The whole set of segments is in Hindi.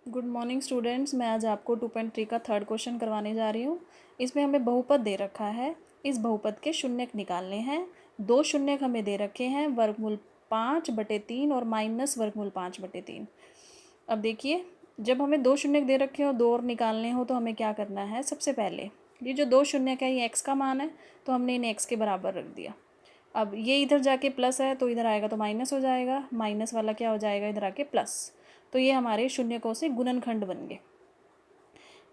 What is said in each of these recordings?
Good morning students. मैं आज आपको 2.3 का थर्ड क्वेश्चन करवाने जा रही हूँ। इसमें हमें बहुपद दे रखा है। इस बहुपद के शून्यक निकालने हैं। दो शून्यक हमें दे रखे हैं, वर्गमूल 5/3 और माइनस वर्गमूल 5/3। अब देखिए, जब हमें दो शून्यक दे रखे हो, दो और निकालने हो, तो हमें क्या करना है। सबसे पहले ये जो दो शून्यक है, ये एक्स का मान है, तो हमने इन्हें एक्स के बराबर रख दिया। अब ये इधर जाके प्लस है, तो इधर आएगा तो माइनस हो जाएगा, माइनस वाला क्या हो जाएगा, इधर आके प्लस। तो ये हमारे शून्यकों से गुणनखंड बन गए।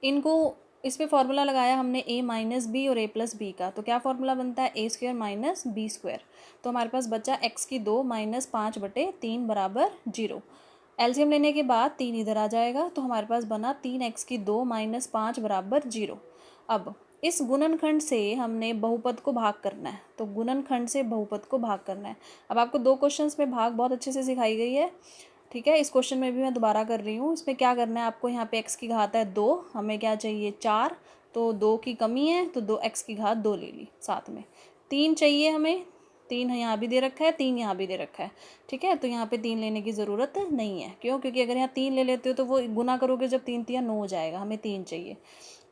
इनको इस पे फॉर्मूला लगाया हमने a माइनस बी और a प्लस बी का। तो क्या फॉर्मूला बनता है, a square minus B square. तो हमारे पास बचा x की 2 माइनस 5/3 बराबर 0। एलसीएम लेने के बाद 3 इधर आ जाएगा, तो हमारे पास बना 3x की 2 माइनस 5 बराबर 0। अब इस गुणनखंड से हमने बहुपद को भाग करना है, तो गुणनखंड से बहुपद को भाग करना है। अब आपको दो क्वेश्चंस में भाग बहुत अच्छे से सिखाई गई है, ठीक है। इस क्वेश्चन में भी मैं दोबारा कर रही हूँ। इसमें क्या करना है आपको, यहाँ पे x की घात है 2, हमें क्या चाहिए 4, तो 2 की कमी है, तो 2x की घात 2 ले ली। साथ में 3 चाहिए हमें, 3 यहाँ भी दे रखा है, 3 यहाँ भी दे रखा है, ठीक है। तो यहाँ पे 3 लेने की ज़रूरत नहीं है। क्यों? क्योंकि अगर यहाँ 3 ले लेते हो तो वो गुना करोगे जब 3 3 9 हो जाएगा। हमें 3 चाहिए,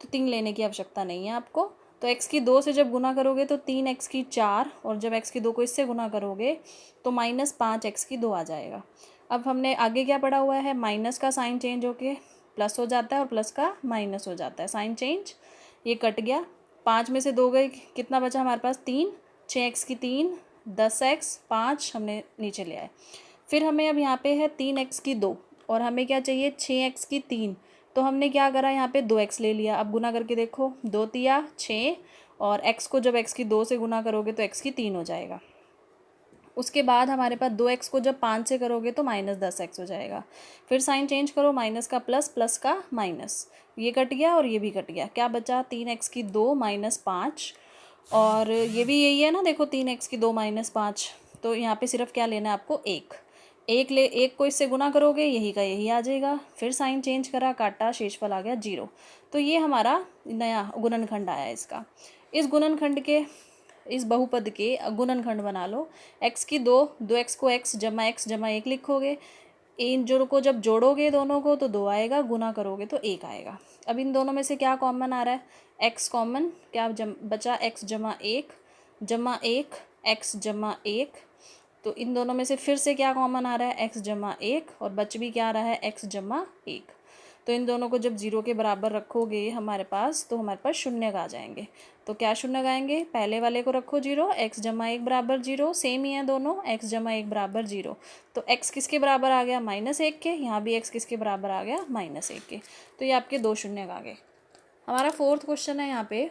तो 3 लेने की आवश्यकता नहीं है आपको। तो x की 2 से जब गुना करोगे तो 3x की 4, और जब x की 2 को इससे गुना करोगे तो माइनस 5x की 2 आ जाएगा। अब हमने आगे क्या पढ़ा हुआ है, माइनस का साइन चेंज होके प्लस हो जाता है और प्लस का माइनस हो जाता है, साइन चेंज। ये कट गया, 5 में से 2 गए, कितना बचा हमारे पास 3, 6x की 3, 10x 5 हमने नीचे ले आए। फिर हमें अब यहाँ पे है 3x की 2 और हमें क्या चाहिए 6x की 3। तो हमने क्या करा, यहाँ पे 2x ले लिया। अब गुना करके देखो, 2 तिया 6, और x को जब x की 2 से गुना करोगे तो x की 3 हो जाएगा। उसके बाद हमारे पास 2x को जब 5 से करोगे तो माइनस 10x हो जाएगा। फिर साइन चेंज करो, माइनस का प्लस, प्लस का माइनस, ये कट गया और ये भी कट गया। क्या बचा, 3x की 2 माइनस 5, और ये भी यही है ना, देखो 3x की 2 माइनस 5। तो यहाँ पे सिर्फ क्या लेना है आपको, एक को इससे गुना करोगे, यही का यही आ जाएगा। फिर साइन चेंज करा, काटा, शेषफल आ गया 0। तो ये हमारा नया गुणनखंड आया इसका। इस गुणनखंड के, इस बहुपद के गुणनखंड बना लो। x की 2, 2x को x जमा 1 लिखोगे। इन जोड़ों को जब जोड़ोगे दोनों को तो 2 आएगा, गुना करोगे तो 1 आएगा। अब इन दोनों में से क्या कॉमन आ रहा है, x कॉमन, क्या बचा x जमा 1 x जमा 1। तो इन दोनों में से फिर से क्या कॉमन आ रहा है, x जमा 1, और बच भी क्या आ रहा है, x जमा 1। तो इन दोनों को जब 0 के बराबर रखोगे हमारे पास, तो हमारे पास शून्य आ जाएंगे। तो क्या शून्य आएंगे, पहले वाले को रखो 0, x जमा 1 बराबर 0, सेम ही है दोनों, x जमा 1 बराबर 0। तो x किसके बराबर आ गया, -1 के। यहाँ भी x किसके बराबर आ गया, -1 के। तो ये आपके दो शून्य आ गए। हमारा फोर्थ क्वेश्चन है। यहाँ पे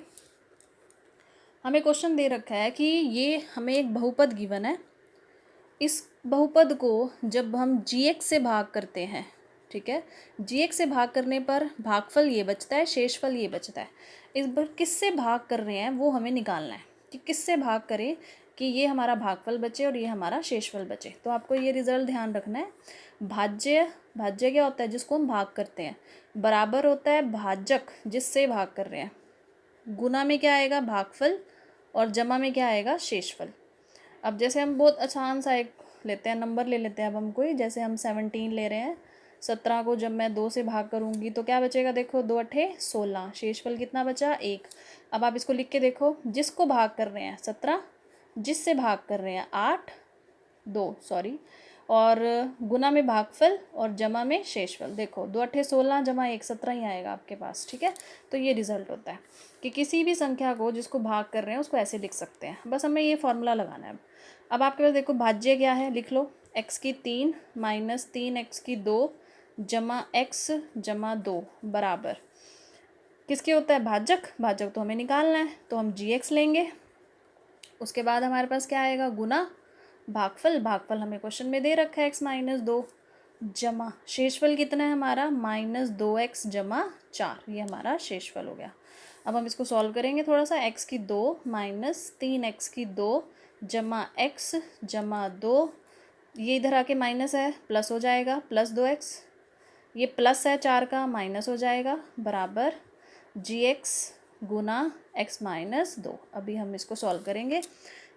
हमें क्वेश्चन दे रखा है कि ये हमें एक बहुपद गिवन है। इस बहुपद को जब हम gx से भाग करते हैं, ठीक है, gx से भाग करने पर भागफल ये बचता है, शेषफल ये बचता है। इस बार किससे भाग कर रहे हैं वो हमें निकालना है, कि किससे भाग करें कि ये हमारा भागफल बचे और ये हमारा शेषफल बचे। तो आपको ये रिजल्ट ध्यान रखना है। भाज्य, भाज्य क्या होता है, जिसको हम भाग करते हैं। बराबर होता है भाजक, जिससे भाग कर रहे हैं। गुना में क्या आएगा, भागफल, और जमा में क्या आएगा, शेषफल। अब जैसे हम बहुत आसान सा एक लेते हैं, नंबर ले लेते हैं अब हम कोई, जैसे हम 17 ले रहे हैं। 17 को जब मैं 2 से भाग करूँगी तो क्या बचेगा, देखो 2 अठे 16, शेषफल कितना बचा, 1। अब आप इसको लिख के देखो, जिसको भाग कर रहे हैं 17, जिससे भाग कर रहे हैं 8 2 सॉरी, और गुना में भागफल और जमा में शेषफल। देखो 2 अठे 16 जमा 1 17 ही आएगा आपके पास, ठीक है। तो ये रिजल्ट होता है कि किसी भी संख्या को जिसको भाग कर रहे हैं उसको ऐसे लिख सकते हैं। बस हमें ये फॉर्मूला लगाना है। अब आपके पास देखो भाज्य क्या है, लिख लो, x की 3 माइनस 3x की 2 जमा x जमा 2 बराबर किसके होता है, भाजक। भाजक तो हमें निकालना है, तो हम gx लेंगे। उसके बाद हमारे पास क्या आएगा, गुना भागफल। भागफल हमें क्वेश्चन में दे रखा है x-2, जमा शेषफल कितना है हमारा, -2x जमा 4। ये हमारा शेषफल हो गया। अब हम इसको सॉल्व करेंगे थोड़ा सा। x की 2 माइनस 3x की 2 जमा x जमा 2, ये इधर आके माइनस है, प्लस हो जाएगा, +2x। ये प्लस है 4 का, माइनस हो जाएगा, बराबर gx गुना x-2। अभी हम इसको सॉल्व करेंगे।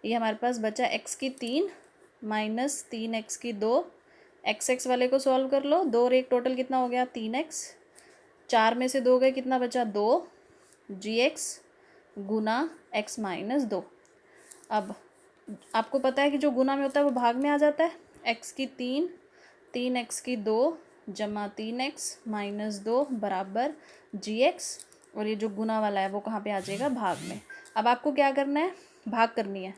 ये हमारे पास बचा x की 3 माइनस 3x की 2 एक्स वाले को सॉल्व कर लो, 2 और 1 टोटल कितना हो गया 3x, 4 में से 2 गए कितना बचा 2 gx गुना x माइनस 2। अब आपको पता है कि जो गुना में होता है वो भाग में आ जाता है, x की 3x की 2 जमा 3x माइनस 2 बराबर gx, और ये जो गुना वाला है वो कहाँ पे आ जाएगा भाग में। अब आपको क्या करना है, भाग करनी है,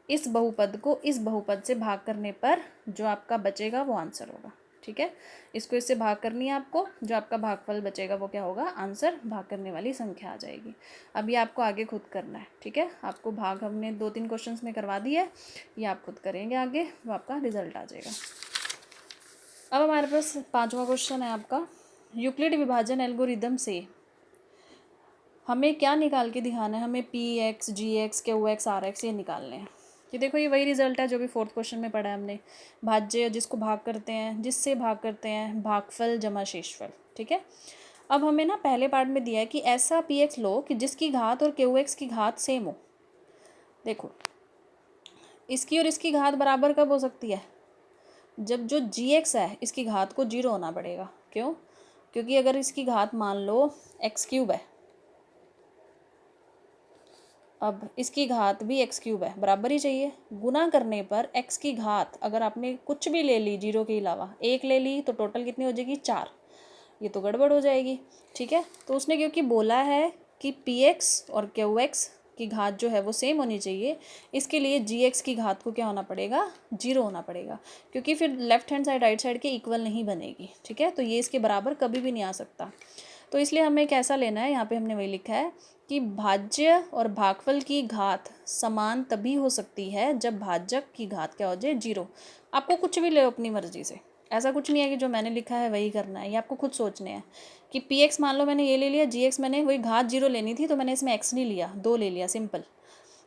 इस बहुपद को इस बहुपद से भाग करने पर जो आपका बचेगा वो आंसर होगा। ठीक है, इसको इससे भाग करनी है आपको, जो आपका भागफल बचेगा वो क्या होगा आंसर, भाग करने वाली संख्या आ जाएगी। अब ये आपको आगे खुद करना है। ठीक है, आपको भाग हमने 2-3 क्वेश्चंस में करवा दी है, ये आप खुद करेंगे आगे, वो आपका रिजल्ट आ जाएगा। अब हमारे पास 5वां क्वेश्चन है आपका, यूक्लिड विभाजन एल्गोरिदम से हमें क्या निकाल के दिखाना है, हमें px gx qx rx ये निकालने हैं। कि देखो ये वही रिजल्ट है जो भी 4th क्वेश्चन में पढ़ा है हमने, भाज्य जिसको भाग करते हैं, जिससे भाग करते हैं, भागफल जमा शेषफल। ठीक है, अब हमें ना पहले पार्ट में दिया है कि ऐसा px लो कि जिसकी घात और qx की घात सेम हो। देखो इसकी और इसकी घात बराबर कब हो सकती है, जब जो gx है इसकी घात को 0 होना पड़ेगा। क्यों, क्योंकि अगर इसकी घात मान लो x³ है, अब इसकी घात भी x³ है, बराबर ही चाहिए। गुना करने पर x की घात अगर आपने कुछ भी ले ली 0 के अलावा 1 ले ली तो टोटल कितनी हो जाएगी 4, ये तो गड़बड़ हो जाएगी। ठीक है, तो उसने क्योंकि बोला है कि px और qx की घात जो है वो सेम होनी चाहिए, इसके लिए gx की घात को क्या होना पड़ेगा 0 होना पड़ेगा, क्योंकि फिर left hand side right side के इक्वल नहीं बनेगी। ठीक है, तो ये इसके बराबर कभी भी नहीं आ सकता, तो इसलिए हमें कैसा लेना है, यहाँ पे हमने वही लिखा है कि भाज्य और भागफल की घात समान तभी हो सकती है जब भाजक की घात क्या हो जाए 0। आपको कुछ भी ले अपनी मर्जी से, ऐसा कुछ नहीं है कि जो मैंने लिखा है वही करना है, ये आपको खुद सोचने हैं कि px मान लो मैंने ये ले लिया, gx मैंने वही घात 0 लेनी थी तो मैंने इसमें x नहीं लिया, 2 ले लिया, सिंपल।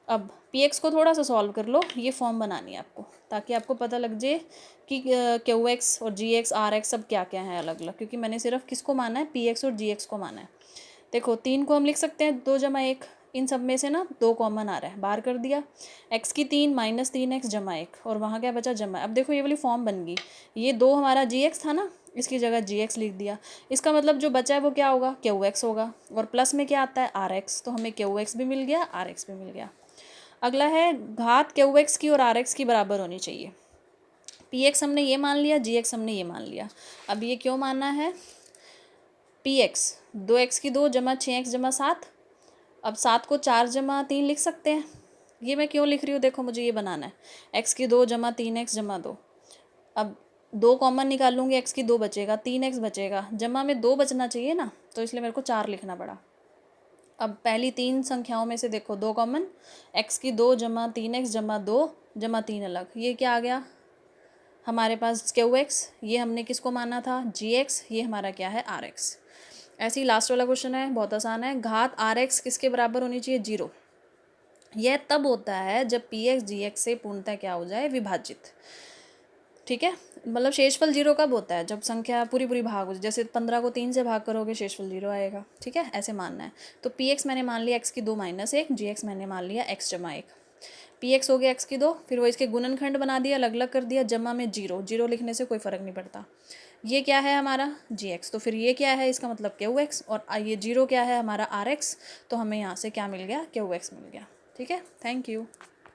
अब px को थोड़ा सा सॉल्व कर लो, ये फॉर्म बनानी है आपको, ताकि आपको पता लग जाए कि qx और gx rx सब क्या क्या है अलग अलग, क्योंकि मैंने सिर्फ किसको माना है px और gx को माना है। देखो 3 को हम लिख सकते हैं 2 जमा 1, इन सब में से ना 2 कॉमन आ रहा है, बाहर कर दिया, x की 3 माइनस 3x जमा 1, और वहाँ क्या बचा जमा। अब देखो ये वाली फॉर्म बन गई, ये 2 हमारा gx था ना, इसकी जगह gx लिख दिया, इसका मतलब जो बचा है वो क्या होगा qx होगा, और प्लस में क्या आता है rx, तो हमें qx भी मिल गया rx भी मिल गया। अगला है घात qx की और rx की बराबर होनी चाहिए। px हमने ये मान लिया, gx हमने ये मान लिया। अब ये क्यों मानना है, px 2x की 2 जमा 6x जमा 7, अब 7 को 4 जमा 3 लिख सकते हैं। ये मैं क्यों लिख रही हूँ, देखो मुझे ये बनाना है, x की 2 जमा 3x जमा 2, अब 2 कॉमन निकालूंगी, x की 2 बचेगा, 3x बचेगा, जमा में 2 बचना चाहिए ना, तो इसलिए मेरे को 4 लिखना पड़ा। अब पहली 3 संख्याओं में से देखो 2 कॉमन, x की 2 जमा 3x जमा 2 जमा 3 अलग, ये क्या आ गया हमारे पास qx, ये हमने किसको माना था gx, ये हमारा क्या है rx। ऐसे ही लास्ट वाला क्वेश्चन है, बहुत आसान है, घात rx किसके बराबर होनी चाहिए 0। यह तब होता है जब px gx से पूर्णतः क्या हो जाए विभाजित। ठीक है, मतलब शेषफल 0 कब होता है, जब संख्या पूरी पूरी भाग हो, जैसे 15 को 3 से भाग करोगे शेषफल 0 आएगा। ठीक है, ऐसे मानना है। तो px मैंने मान लिया x की 2 माइनस 1, gx मैंने मान लिया x जमा 1, px हो गया x की 2, फिर वो इसके गुणनखंड बना दिया, अलग अलग कर दिया, जमा में 0, 0 लिखने से कोई फ़र्क नहीं पड़ता। ये क्या है हमारा gx, तो फिर ये क्या है, इसका मतलब qx, और ये 0 क्या है हमारा rx, तो हमें यहाँ से क्या मिल गया qx मिल गया। ठीक है, थैंक यू।